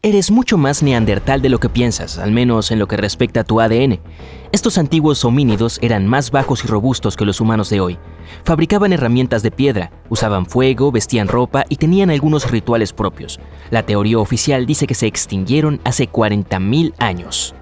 Eres mucho más neandertal de lo que piensas, al menos en lo que respecta a tu ADN. Estos antiguos homínidos eran más bajos y robustos que los humanos de hoy. Fabricaban herramientas de piedra, usaban fuego, vestían ropa y tenían algunos rituales propios. La teoría oficial dice que se extinguieron hace 40.000 años.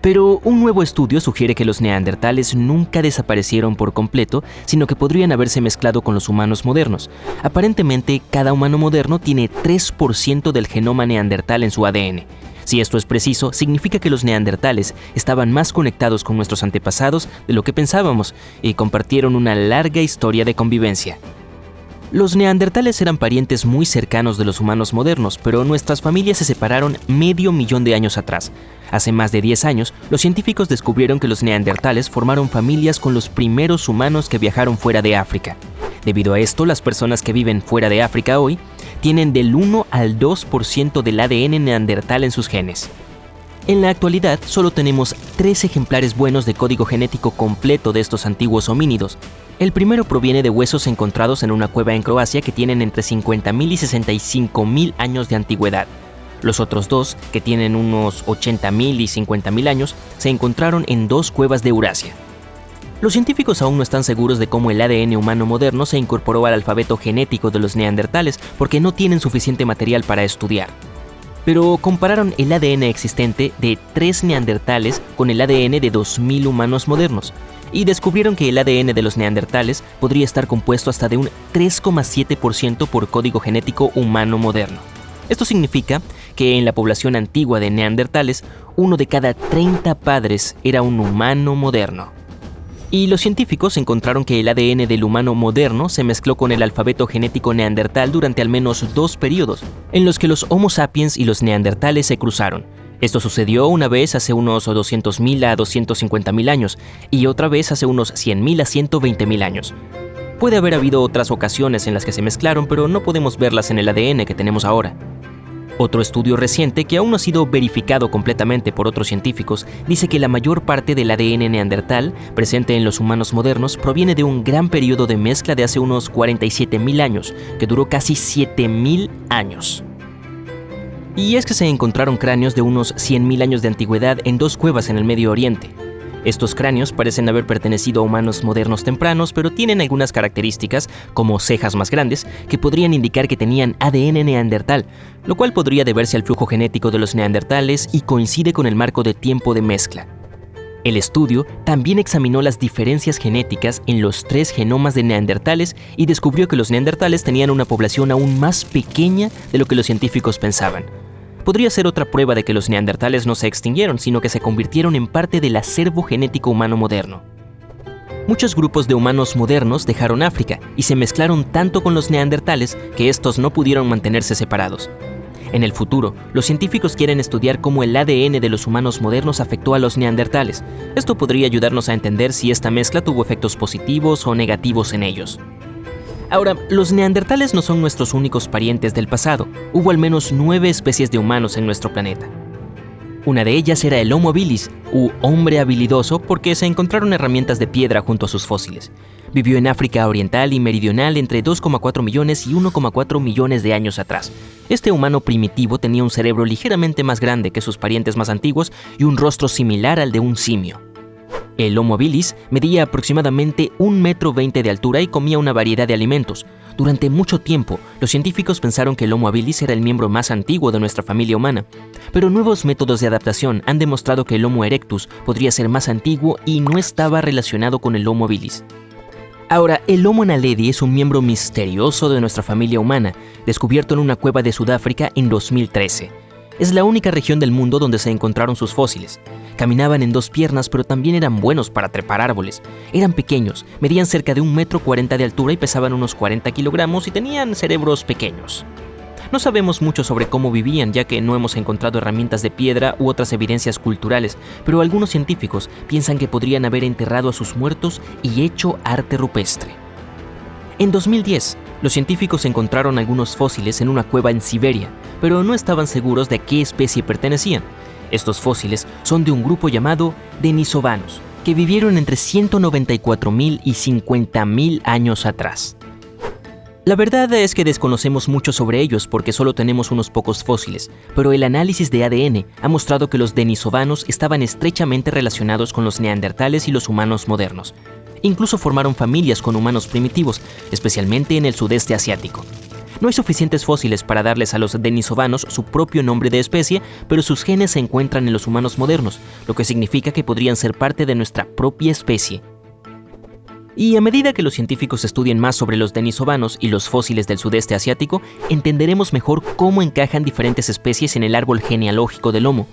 Pero un nuevo estudio sugiere que los neandertales nunca desaparecieron por completo, sino que podrían haberse mezclado con los humanos modernos. Aparentemente, cada humano moderno tiene 3% del genoma neandertal en su ADN. Si esto es preciso, significa que los neandertales estaban más conectados con nuestros antepasados de lo que pensábamos y compartieron una larga historia de convivencia. Los neandertales eran parientes muy cercanos de los humanos modernos, pero nuestras familias se separaron 500.000 de años atrás. Hace más de 10 años, los científicos descubrieron que los neandertales formaron familias con los primeros humanos que viajaron fuera de África. Debido a esto, las personas que viven fuera de África hoy tienen del 1 al 2% del ADN neandertal en sus genes. En la actualidad, solo tenemos 3 ejemplares buenos de código genético completo de estos antiguos homínidos. El primero proviene de huesos encontrados en una cueva en Croacia que tienen entre 50.000 y 65.000 años de antigüedad. Los otros 2, que tienen unos 80.000 y 50.000 años, se encontraron en 2 cuevas de Eurasia. Los científicos aún no están seguros de cómo el ADN humano moderno se incorporó al alfabeto genético de los neandertales porque no tienen suficiente material para estudiar. Pero compararon el ADN existente de 3 neandertales con el ADN de 2.000 humanos modernos y descubrieron que el ADN de los neandertales podría estar compuesto hasta de un 3,7% por código genético humano moderno. Esto significa que en la población antigua de neandertales, 1 de cada 30 padres era un humano moderno. Y los científicos encontraron que el ADN del humano moderno se mezcló con el alfabeto genético neandertal durante al menos 2 periodos, en los que los Homo sapiens y los neandertales se cruzaron. Esto sucedió una vez hace unos 200.000 a 250.000 años y otra vez hace unos 100.000 a 120.000 años. Puede haber habido otras ocasiones en las que se mezclaron, pero no podemos verlas en el ADN que tenemos ahora. Otro estudio reciente, que aún no ha sido verificado completamente por otros científicos, dice que la mayor parte del ADN neandertal presente en los humanos modernos proviene de un gran periodo de mezcla de hace unos 47.000 años, que duró casi 7.000 años. Y es que se encontraron cráneos de unos 100.000 años de antigüedad en 2 cuevas en el Medio Oriente. Estos cráneos parecen haber pertenecido a humanos modernos tempranos, pero tienen algunas características, como cejas más grandes, que podrían indicar que tenían ADN neandertal, lo cual podría deberse al flujo genético de los neandertales y coincide con el marco de tiempo de mezcla. El estudio también examinó las diferencias genéticas en los 3 genomas de neandertales y descubrió que los neandertales tenían una población aún más pequeña de lo que los científicos pensaban. Podría ser otra prueba de que los neandertales no se extinguieron, sino que se convirtieron en parte del acervo genético humano moderno. Muchos grupos de humanos modernos dejaron África y se mezclaron tanto con los neandertales que estos no pudieron mantenerse separados. En el futuro, los científicos quieren estudiar cómo el ADN de los humanos modernos afectó a los neandertales. Esto podría ayudarnos a entender si esta mezcla tuvo efectos positivos o negativos en ellos. Ahora, los neandertales no son nuestros únicos parientes del pasado. Hubo al menos 9 especies de humanos en nuestro planeta. Una de ellas era el Homo habilis, u hombre habilidoso, porque se encontraron herramientas de piedra junto a sus fósiles. Vivió en África Oriental y Meridional entre 2,4 millones y 1,4 millones de años atrás. Este humano primitivo tenía un cerebro ligeramente más grande que sus parientes más antiguos y un rostro similar al de un simio. El Homo habilis medía aproximadamente 1,20 m de altura y comía una variedad de alimentos. Durante mucho tiempo, los científicos pensaron que el Homo habilis era el miembro más antiguo de nuestra familia humana, pero nuevos métodos de adaptación han demostrado que el Homo erectus podría ser más antiguo y no estaba relacionado con el Homo habilis. Ahora, el Homo naledi es un miembro misterioso de nuestra familia humana, descubierto en una cueva de Sudáfrica en 2013. Es la única región del mundo donde se encontraron sus fósiles. Caminaban en 2 piernas, pero también eran buenos para trepar árboles. Eran pequeños, medían cerca de 1,40 m de altura y pesaban unos 40 kilogramos y tenían cerebros pequeños. No sabemos mucho sobre cómo vivían, ya que no hemos encontrado herramientas de piedra u otras evidencias culturales, pero algunos científicos piensan que podrían haber enterrado a sus muertos y hecho arte rupestre. En 2010, los científicos encontraron algunos fósiles en una cueva en Siberia, pero no estaban seguros de a qué especie pertenecían. Estos fósiles son de un grupo llamado Denisovanos, que vivieron entre 194.000 y 50.000 años atrás. La verdad es que desconocemos mucho sobre ellos porque solo tenemos unos pocos fósiles, pero el análisis de ADN ha mostrado que los denisovanos estaban estrechamente relacionados con los neandertales y los humanos modernos. Incluso formaron familias con humanos primitivos, especialmente en el sudeste asiático. No hay suficientes fósiles para darles a los denisovanos su propio nombre de especie, pero sus genes se encuentran en los humanos modernos, lo que significa que podrían ser parte de nuestra propia especie. Y a medida que los científicos estudien más sobre los denisovanos y los fósiles del sudeste asiático, entenderemos mejor cómo encajan diferentes especies en el árbol genealógico del Homo.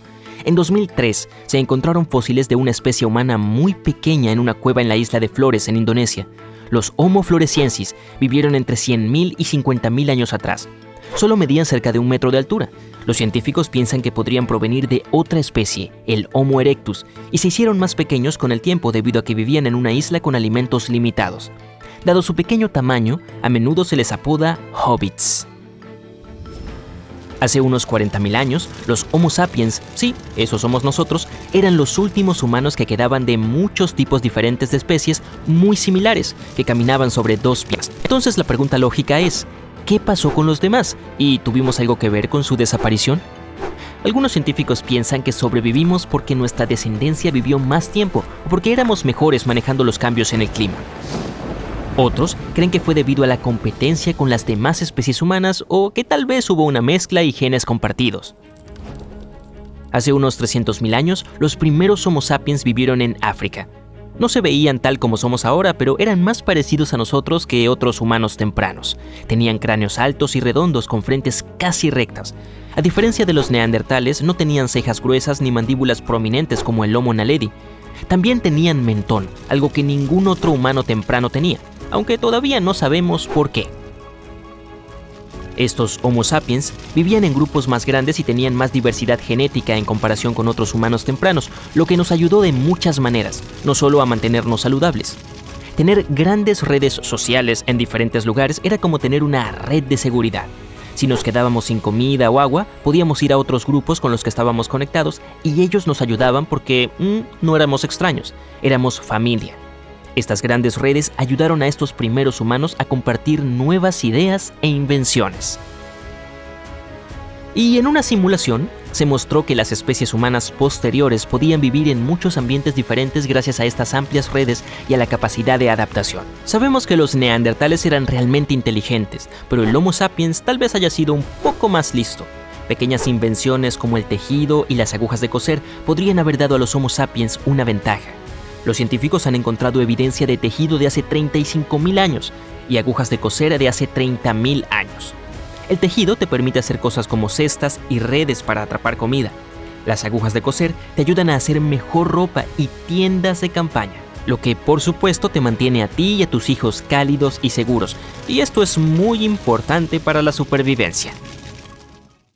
En 2003 se encontraron fósiles de una especie humana muy pequeña en una cueva en la isla de Flores, en Indonesia. Los Homo floresiensis vivieron entre 100.000 y 50.000 años atrás. Solo medían cerca de 1 metro de altura. Los científicos piensan que podrían provenir de otra especie, el Homo erectus, y se hicieron más pequeños con el tiempo debido a que vivían en una isla con alimentos limitados. Dado su pequeño tamaño, a menudo se les apoda hobbits. Hace unos 40.000 años, los Homo sapiens, sí, esos somos nosotros, eran los últimos humanos que quedaban de muchos tipos diferentes de especies muy similares, que caminaban sobre 2 pies. Entonces la pregunta lógica es, ¿qué pasó con los demás? ¿Y tuvimos algo que ver con su desaparición? Algunos científicos piensan que sobrevivimos porque nuestra descendencia vivió más tiempo o porque éramos mejores manejando los cambios en el clima. Otros creen que fue debido a la competencia con las demás especies humanas o que tal vez hubo una mezcla y genes compartidos. Hace unos 300.000 años, los primeros Homo sapiens vivieron en África. No se veían tal como somos ahora, pero eran más parecidos a nosotros que otros humanos tempranos. Tenían cráneos altos y redondos con frentes casi rectas. A diferencia de los neandertales, no tenían cejas gruesas ni mandíbulas prominentes como el Homo naledi. También tenían mentón, algo que ningún otro humano temprano tenía, aunque todavía no sabemos por qué. Estos Homo sapiens vivían en grupos más grandes y tenían más diversidad genética en comparación con otros humanos tempranos, lo que nos ayudó de muchas maneras, no solo a mantenernos saludables. Tener grandes redes sociales en diferentes lugares era como tener una red de seguridad. Si nos quedábamos sin comida o agua, podíamos ir a otros grupos con los que estábamos conectados y ellos nos ayudaban porque no éramos extraños, éramos familia. Estas grandes redes ayudaron a estos primeros humanos a compartir nuevas ideas e invenciones. Y en una simulación, se mostró que las especies humanas posteriores podían vivir en muchos ambientes diferentes gracias a estas amplias redes y a la capacidad de adaptación. Sabemos que los neandertales eran realmente inteligentes, pero el Homo sapiens tal vez haya sido un poco más listo. Pequeñas invenciones como el tejido y las agujas de coser podrían haber dado a los Homo sapiens una ventaja. Los científicos han encontrado evidencia de tejido de hace 35.000 años y agujas de coser de hace 30.000 años. El tejido te permite hacer cosas como cestas y redes para atrapar comida. Las agujas de coser te ayudan a hacer mejor ropa y tiendas de campaña, lo que por supuesto te mantiene a ti y a tus hijos cálidos y seguros, y esto es muy importante para la supervivencia.